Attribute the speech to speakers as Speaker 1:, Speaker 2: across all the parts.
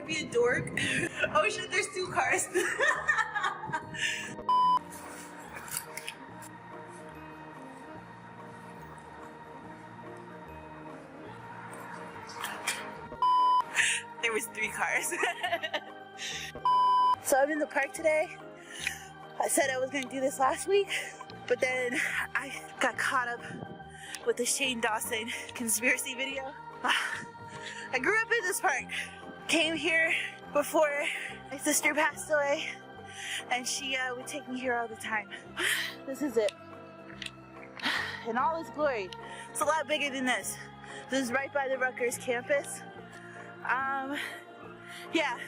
Speaker 1: be a dork. Oh shit, there's 2 cars. There was 3 cars. So I'm in the park today. I said I was gonna do this last week, but then I got caught up with the Shane Dawson conspiracy video. I grew up in this park. Came here before my sister passed away, and she would take me here all the time. This is it. In all its glory. It's a lot bigger than this. This is right by the Rutgers campus. Yeah.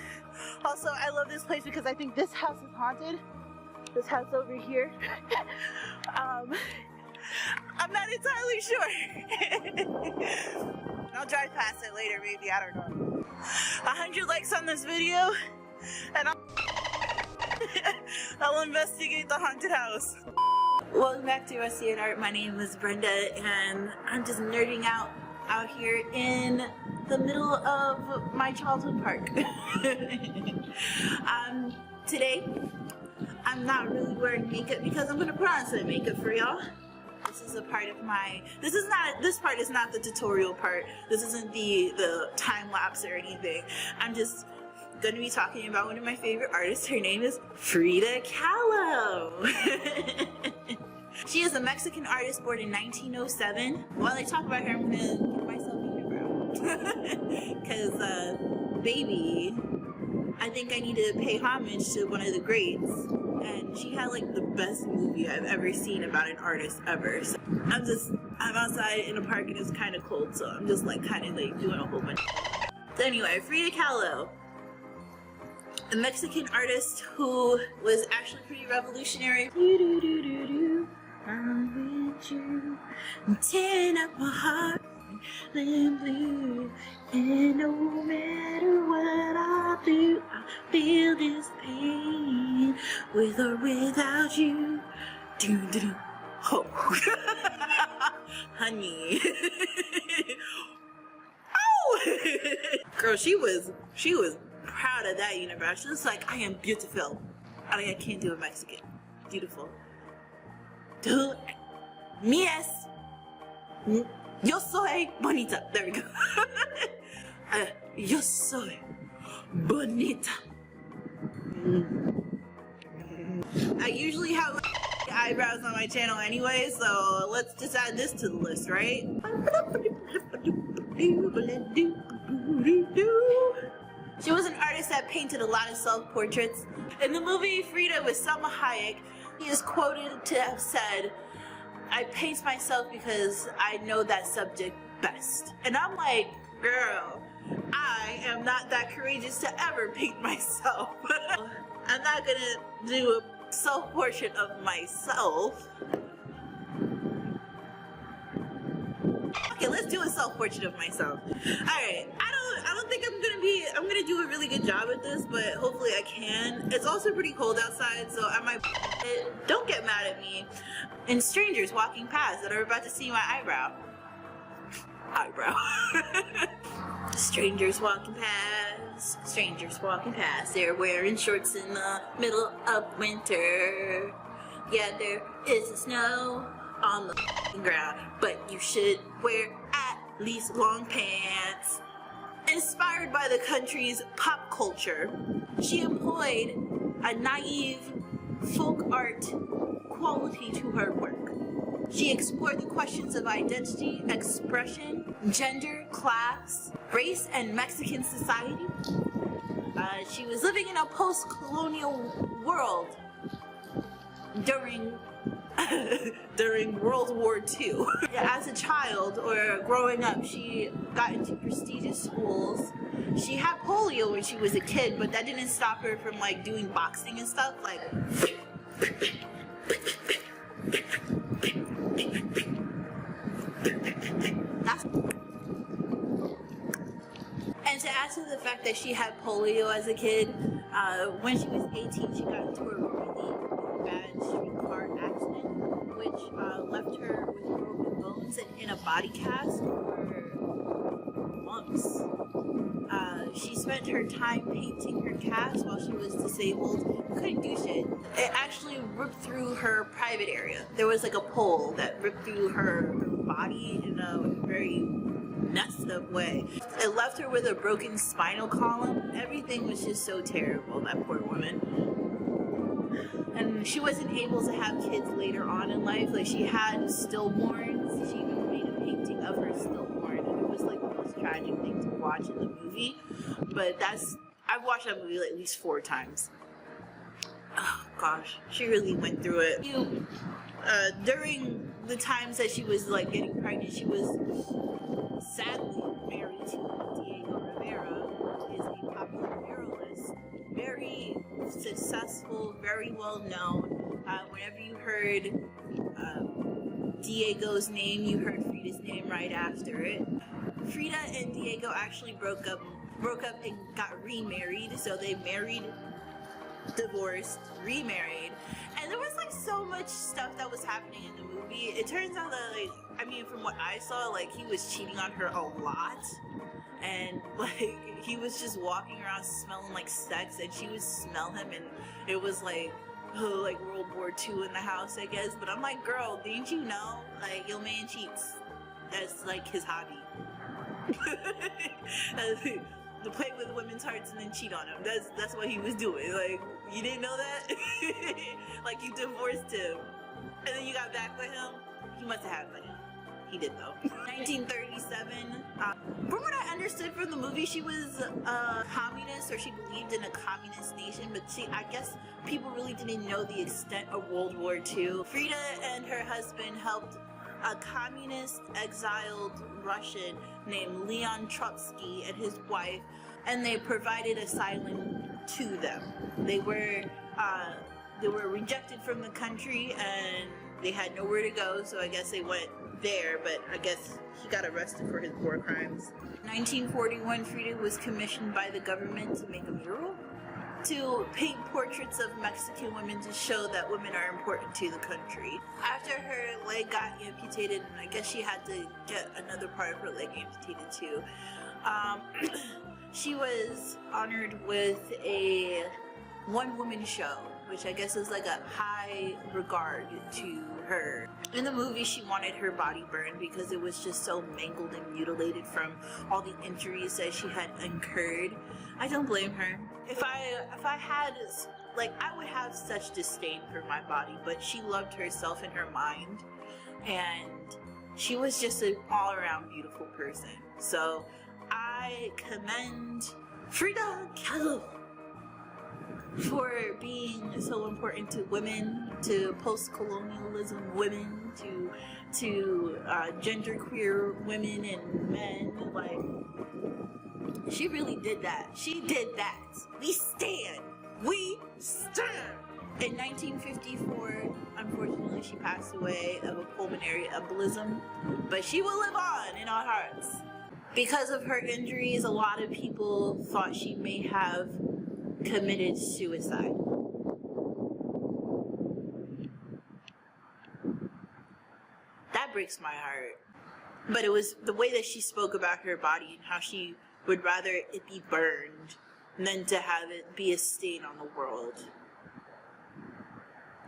Speaker 1: Also, I love this place because I think this house is haunted. This house over here. I'm not entirely sure. I'll drive past it later, maybe. I don't know. 100 likes on this video, and I'll investigate the haunted house. Welcome back to Rusty and Art. My name is Brenda, and I'm just nerding out here in the middle of my childhood park. Today, I'm not really wearing makeup because I'm gonna put on some makeup for y'all. This is a part of my, this part is not the tutorial part. This isn't the time lapse or anything. I'm just gonna be talking about one of my favorite artists. Her name is Frida Khalo. She is a Mexican artist born in 1907. While I talk about her, I'm gonna give myself a eyebrow. Cause baby, I think I need to pay homage to one of the greats. And she had like the best movie I've ever seen about an artist ever. So I'm outside in a park and it's kind of cold, so I'm just like kind of like doing a whole bunch. So anyway, Frida Khalo, a Mexican artist who was actually pretty revolutionary. I'm with you, I'm tearing up my heart, and blue, and no matter what I do, I feel this pain, with or without you. Oh, honey. Oh, girl, she was proud of that universe. She was like, I am beautiful. I can't do a Mexican. Beautiful. Dude, yes. Yo soy bonita. There we go. Yo soy bonita. I usually have eyebrows on my channel anyway, so let's just add this to the list, right? She was an artist that painted a lot of self-portraits. In the movie Frida with Salma Hayek, he is quoted to have said, I paint myself because I know that subject best. And I'm like, girl, I am not that courageous to ever paint myself. I'm not gonna do a self-portrait of myself. Okay, let's do a self-portrait of myself. Alright, I don't think I'm gonna do a really good job at this, but hopefully I can. It's also pretty cold outside, so I might don't get mad at me. And strangers walking past that are about to see my eyebrow. Strangers walking past, they're wearing shorts in the middle of winter. Yeah, there is snow on the ground, but you should wear at least long pants. Inspired by the country's pop culture, she employed a naive folk art quality to her work. She explored the questions of identity, expression, gender, class, race, and Mexican society. She was living in a post-colonial world during World War II. As a child or growing up, she got into prestigious schools. She had polio when she was a kid, but that didn't stop her from like doing boxing and stuff. Like, and to add to the fact that she had polio as a kid, when she was 18, she got into a really bad streetcar accident, which left her with broken bones and in a body cast for months. she spent her time painting her cast while she was disabled. Couldn't do shit. It actually ripped through her private area. There was like a pole that ripped through her body in a very messed up way. It left her with a broken spinal column. Everything was just so terrible, that poor woman. And she wasn't able to have kids later on in life. Like, she had stillborns. She even made a painting of her stillborn, and it was like the most tragic thing to watch in the movie. But I've watched that movie like at least 4 times. Oh gosh, she really went through it. During the times that she was like getting pregnant, she was sadly married to Diego Rivera, who is a popular muralist, very successful, very well known. Whenever you heard Diego's name, you heard Frida's name right after it. Frida and Diego actually broke up and got remarried. So they married, divorced, remarried, and there was like so much stuff that was happening in the movie. It turns out that, like, I mean, from what I saw, like, he was cheating on her a lot, and like he was just walking around smelling like sex, and she would smell him, and it was like, oh, like World War II in the house, I guess. But I'm like, girl, didn't you know, like, your man cheats? That's like his hobby. To play with women's hearts and then cheat on them. That's what he was doing. Like, you didn't know that? Like, you divorced him and then you got back with him? He must have had money. He did, though. 1937. From what I understood from the movie, she was a communist, or she believed in a communist nation, but I guess people really didn't know the extent of World War II. Frida and her husband helped a communist exiled Russian named Leon Trotsky and his wife, and they provided asylum to them. They were rejected from the country and they had nowhere to go, so I guess they went there, but I guess he got arrested for his war crimes. 1941, Frida was commissioned by the government to make a mural to paint portraits of Mexican women to show that women are important to the country. After her leg got amputated, and I guess she had to get another part of her leg amputated too, she was honored with a one-woman show, which I guess is like a high regard to her. In the movie, she wanted her body burned because it was just so mangled and mutilated from all the injuries that she had incurred. I don't blame her. If I had, like, I would have such disdain for my body, but she loved herself and her mind, and she was just an all-around beautiful person. So I commend Frida Khalo for being so important to women, to post-colonialism women, to genderqueer women and men. Like, she really did that. She did that. We stand. We stand. In 1954, unfortunately, she passed away of a pulmonary embolism, but she will live on in our hearts. Because of her injuries, a lot of people thought she may have committed suicide. That breaks my heart. But it was the way that she spoke about her body and how she would rather it be burned than to have it be a stain on the world.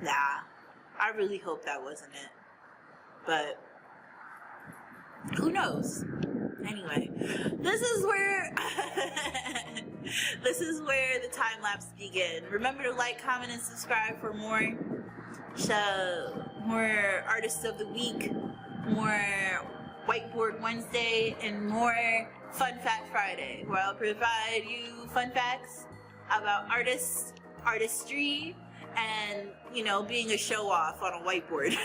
Speaker 1: Nah, I really hope that wasn't it. But who knows? Anyway, this is where the time lapse begin. Remember to like, comment, and subscribe for more artists of the week, more Whiteboard Wednesday, and more Fun Fact Friday, where I'll provide you fun facts about artists, artistry, and, you know, being a show-off on a whiteboard.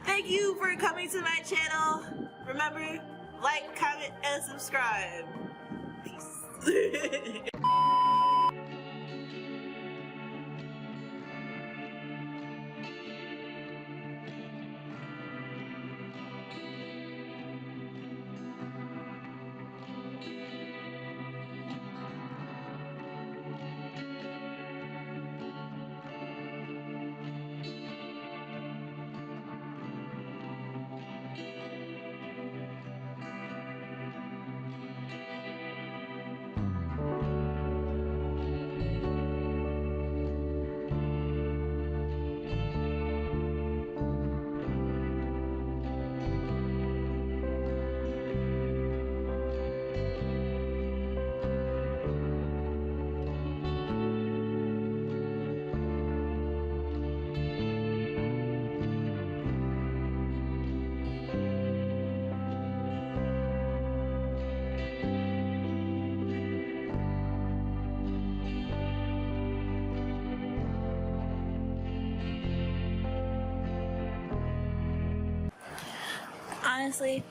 Speaker 1: Thank you for coming to my channel. Remember, like, comment, and subscribe. Peace. honestly,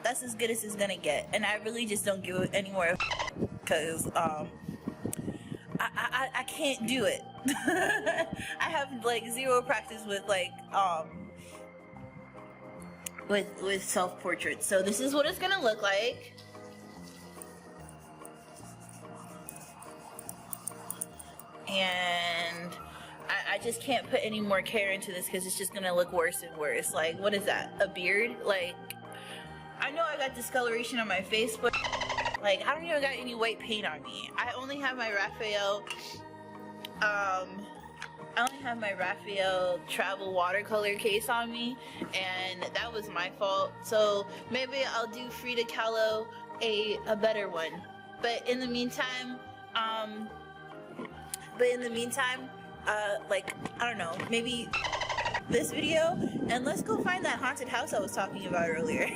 Speaker 1: that's as good as it's gonna get, and I really just don't give it any more because I can't do it. I have like zero practice with like with self-portraits. So this is what it's gonna look like. And I just can't put any more care into this because it's just gonna look worse and worse. Like, what is that? A beard? Like, I know I got discoloration on my face, but like, I don't even got any white paint on me. I only have my Raphael travel watercolor case on me, and that was my fault. So maybe I'll do Frida Khalo a better one. But in the meantime, like, I don't know, maybe this video, and let's go find that haunted house I was talking about earlier.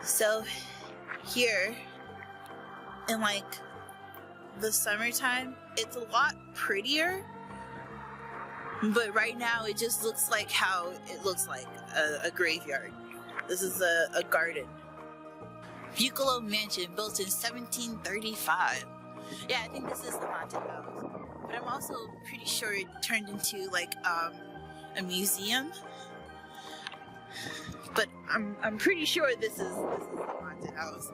Speaker 1: So here in like the summertime, it's a lot prettier, but right now it just looks like how it looks like a graveyard. This is a garden. Buccolo Mansion, built in 1735. Yeah, I think this is the haunted house. But I'm also pretty sure it turned into like a museum. But I'm pretty sure this is the haunted house.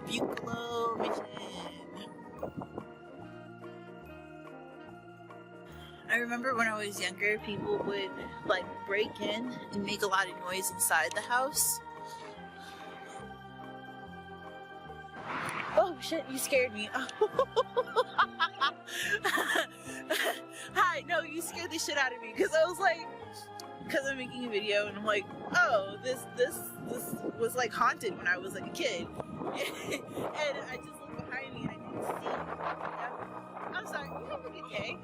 Speaker 1: Buccolo Mansion. I remember when I was younger, people would like break in and make a lot of noise inside the house. Oh shit, you scared me. Hi, no, you scared the shit out of me because I was like, because I'm making a video and I'm like, oh, this was like haunted when I was like a kid. And I just looked behind me and I didn't see. I'm sorry, you have a good day.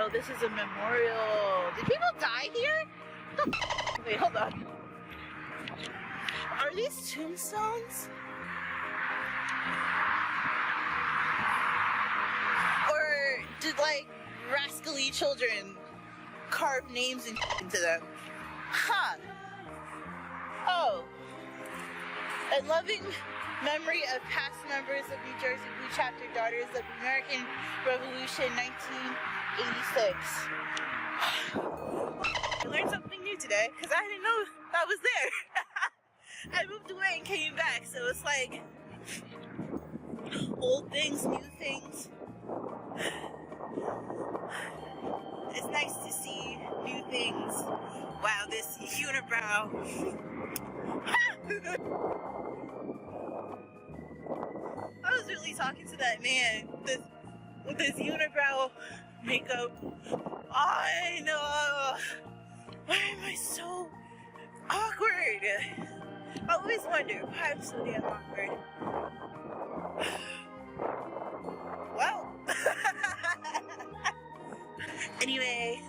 Speaker 1: Oh, this is a memorial. Did people die here? Wait, hold on. Are these tombstones? Or did like rascally children carve names into them? Huh. Oh. A loving memory of past members of New Jersey Blue Chapter Daughters of the American Revolution 1986. I learned something new today because I didn't know that was there. I moved away and came back, so it's like old things, new things. It's nice to see new things. Wow, this unibrow. I was really talking to that man with this unibrow makeup. I know. Why am I so awkward? I always wonder why I'm so damn awkward. Well. Anyway,